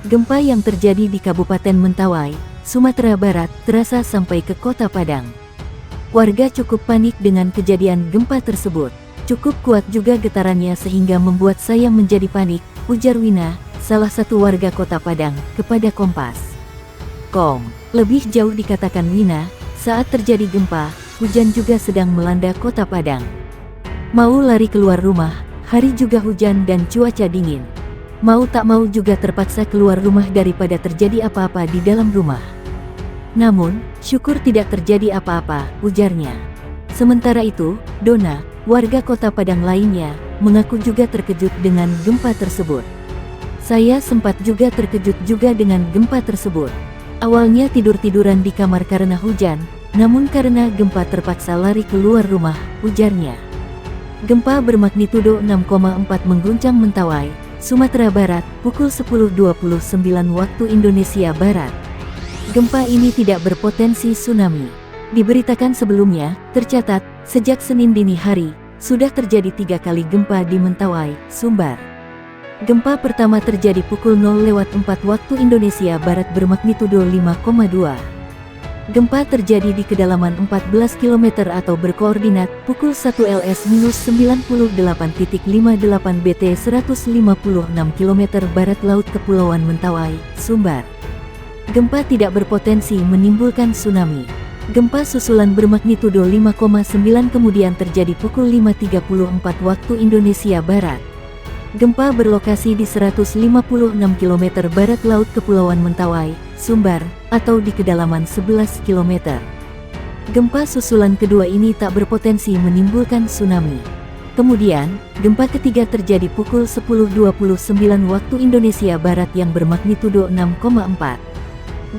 Gempa yang terjadi di Kabupaten Mentawai, Sumatera Barat, terasa sampai ke Kota Padang. Warga cukup panik dengan kejadian gempa tersebut. Cukup kuat juga getarannya sehingga membuat saya menjadi panik, ujar Wina, salah satu warga Kota Padang, kepada Kompas. Lebih jauh dikatakan Wina, saat terjadi gempa, hujan juga sedang melanda Kota Padang. Mau lari keluar rumah, hari juga hujan dan cuaca dingin. Mau tak mau juga terpaksa keluar rumah daripada terjadi apa-apa di dalam rumah. Namun, syukur tidak terjadi apa-apa, ujarnya. Sementara itu, Dona, warga Kota Padang lainnya, mengaku juga terkejut dengan gempa tersebut. Saya sempat juga terkejut juga dengan gempa tersebut. Awalnya tidur-tiduran di kamar karena hujan, namun karena gempa terpaksa lari keluar rumah, ujarnya. Gempa bermagnitudo 6,4 mengguncang Mentawai, Sumatera Barat, pukul 10.29 waktu Indonesia Barat. Gempa ini tidak berpotensi tsunami. Diberitakan sebelumnya, tercatat, sejak Senin dini hari, sudah terjadi 3 kali gempa di Mentawai, Sumbar. Gempa pertama terjadi pukul 0:04 waktu Indonesia Barat bermagnitudo 5,2. Gempa terjadi di kedalaman 14 km atau berkoordinat pukul 1 LS-98.58 BT 156 km barat laut Kepulauan Mentawai, Sumbar. Gempa tidak berpotensi menimbulkan tsunami. Gempa susulan bermagnitudo 5,9 kemudian terjadi pukul 5.34 waktu Indonesia Barat. Gempa berlokasi di 156 km barat laut Kepulauan Mentawai, Sumbar, atau di kedalaman 11 km. Gempa susulan kedua ini tak berpotensi menimbulkan tsunami. Kemudian, gempa ketiga terjadi pukul 10.29 waktu Indonesia Barat yang bermagnitudo 6,4.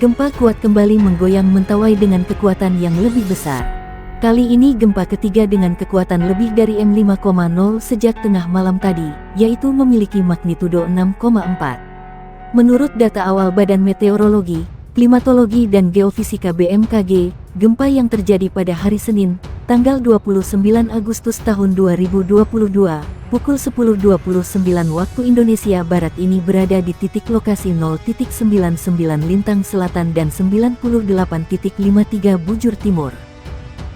Gempa kuat kembali menggoyang Mentawai dengan kekuatan yang lebih besar. Kali ini gempa ketiga dengan kekuatan lebih dari M5,0 sejak tengah malam tadi, yaitu memiliki magnitudo 6,4. Menurut data awal Badan Meteorologi, Klimatologi dan Geofisika BMKG, gempa yang terjadi pada hari Senin, tanggal 29 Agustus tahun 2022, pukul 10.29 waktu Indonesia Barat ini berada di titik lokasi 0.99 Lintang Selatan dan 98.53 Bujur Timur.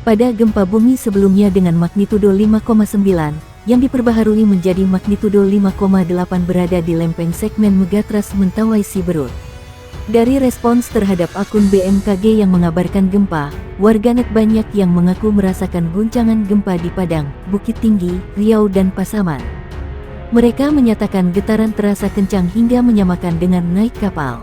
Pada gempa bumi sebelumnya dengan magnitudo 5,9, yang diperbaharui menjadi magnitudo 5,8 berada di lempeng segmen Megatras Mentawai Siberut. Dari respons terhadap akun BMKG yang mengabarkan gempa, warganet banyak yang mengaku merasakan guncangan gempa di Padang, Bukit Tinggi, Riau dan Pasaman. Mereka menyatakan getaran terasa kencang hingga menyamakan dengan naik kapal.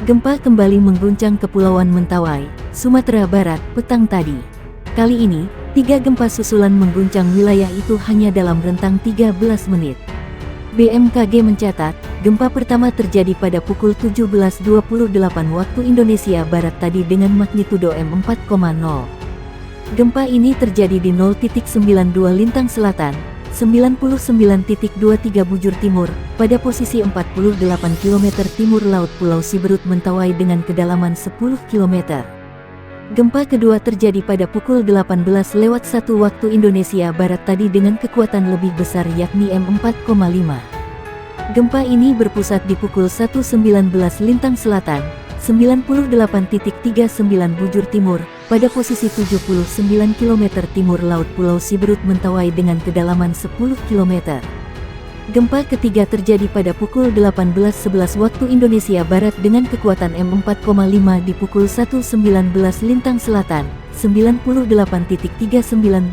Gempa kembali mengguncang Kepulauan Mentawai, Sumatera Barat, petang tadi. Kali ini, 3 gempa susulan mengguncang wilayah itu hanya dalam rentang 13 menit. BMKG mencatat, gempa pertama terjadi pada pukul 17.28 waktu Indonesia Barat tadi dengan magnitudo M4,0. Gempa ini terjadi di 0.92 Lintang Selatan, 99.23 Bujur Timur, pada posisi 48 km timur laut Pulau Siberut Mentawai dengan kedalaman 10 km. Gempa kedua terjadi pada pukul 18:01 waktu Indonesia Barat tadi dengan kekuatan lebih besar yakni M4,5. Gempa ini berpusat di pukul 1.19 Lintang Selatan, 98.39 Bujur Timur, pada posisi 79 km timur laut Pulau Siberut Mentawai dengan kedalaman 10 km. Gempa ketiga terjadi pada pukul 18:11 waktu Indonesia Barat dengan kekuatan M4,5 di pukul 1.19 Lintang Selatan, 98.39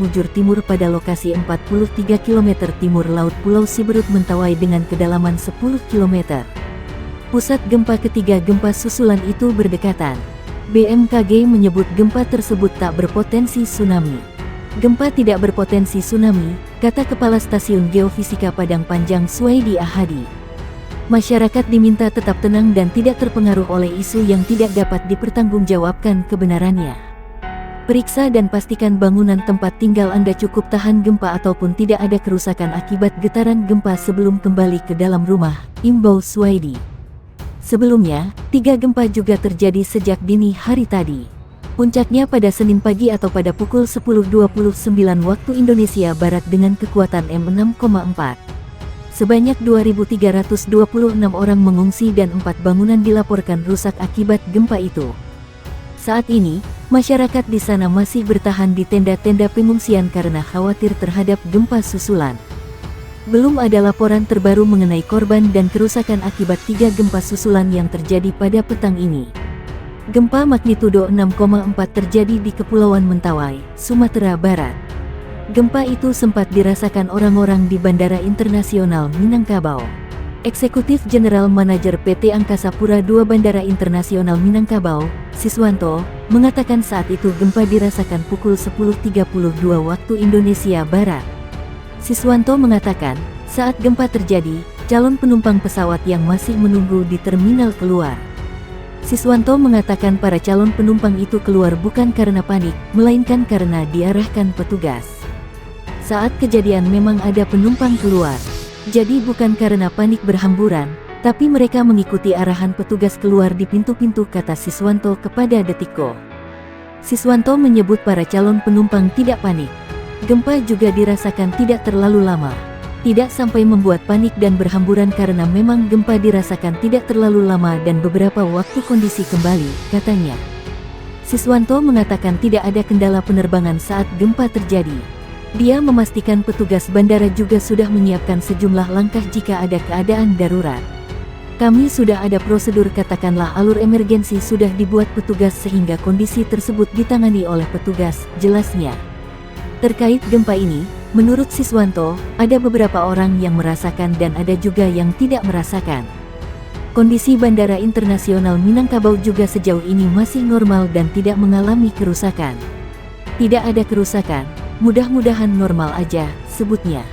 Bujur Timur pada lokasi 43 km timur laut Pulau Siberut Mentawai dengan kedalaman 10 km. Pusat gempa ketiga gempa susulan itu berdekatan. BMKG menyebut gempa tersebut tak berpotensi tsunami. Gempa tidak berpotensi tsunami, kata Kepala Stasiun Geofisika Padang Panjang Suwaidi Ahadi. Masyarakat diminta tetap tenang dan tidak terpengaruh oleh isu yang tidak dapat dipertanggungjawabkan kebenarannya. Periksa dan pastikan bangunan tempat tinggal Anda cukup tahan gempa ataupun tidak ada kerusakan akibat getaran gempa sebelum kembali ke dalam rumah, imbau Suwaidi. Sebelumnya, 3 gempa juga terjadi sejak dini hari tadi. Puncaknya pada Senin pagi atau pada pukul 10.29 waktu Indonesia Barat dengan kekuatan M6,4. Sebanyak 2.326 orang mengungsi dan 4 bangunan dilaporkan rusak akibat gempa itu. Saat ini, masyarakat di sana masih bertahan di tenda-tenda pengungsian karena khawatir terhadap gempa susulan. Belum ada laporan terbaru mengenai korban dan kerusakan akibat 3 gempa susulan yang terjadi pada petang ini. Gempa magnitudo 6,4 terjadi di Kepulauan Mentawai, Sumatera Barat. Gempa itu sempat dirasakan orang-orang di Bandara Internasional Minangkabau. Eksekutif General Manager PT Angkasa Pura II Bandara Internasional Minangkabau, Siswanto, mengatakan saat itu gempa dirasakan pukul 10.32 waktu Indonesia Barat. Siswanto mengatakan, saat gempa terjadi, calon penumpang pesawat yang masih menunggu di terminal keluar. Siswanto mengatakan para calon penumpang itu keluar bukan karena panik, melainkan karena diarahkan petugas. Saat kejadian memang ada penumpang keluar. Jadi bukan karena panik berhamburan, tapi mereka mengikuti arahan petugas keluar di pintu-pintu, kata Siswanto kepada Detikko. Siswanto menyebut para calon penumpang tidak panik. Gempa juga dirasakan tidak terlalu lama. Tidak sampai membuat panik dan berhamburan karena memang gempa dirasakan tidak terlalu lama dan beberapa waktu kondisi kembali, katanya. Siswanto mengatakan tidak ada kendala penerbangan saat gempa terjadi. Dia memastikan petugas bandara juga sudah menyiapkan sejumlah langkah jika ada keadaan darurat. Kami sudah ada prosedur, katakanlah alur emergensi sudah dibuat petugas sehingga kondisi tersebut ditangani oleh petugas, jelasnya. Terkait gempa ini, menurut Siswanto, ada beberapa orang yang merasakan dan ada juga yang tidak merasakan. Kondisi Bandara Internasional Minangkabau juga sejauh ini masih normal dan tidak mengalami kerusakan. Tidak ada kerusakan. Mudah-mudahan normal aja, sebutnya.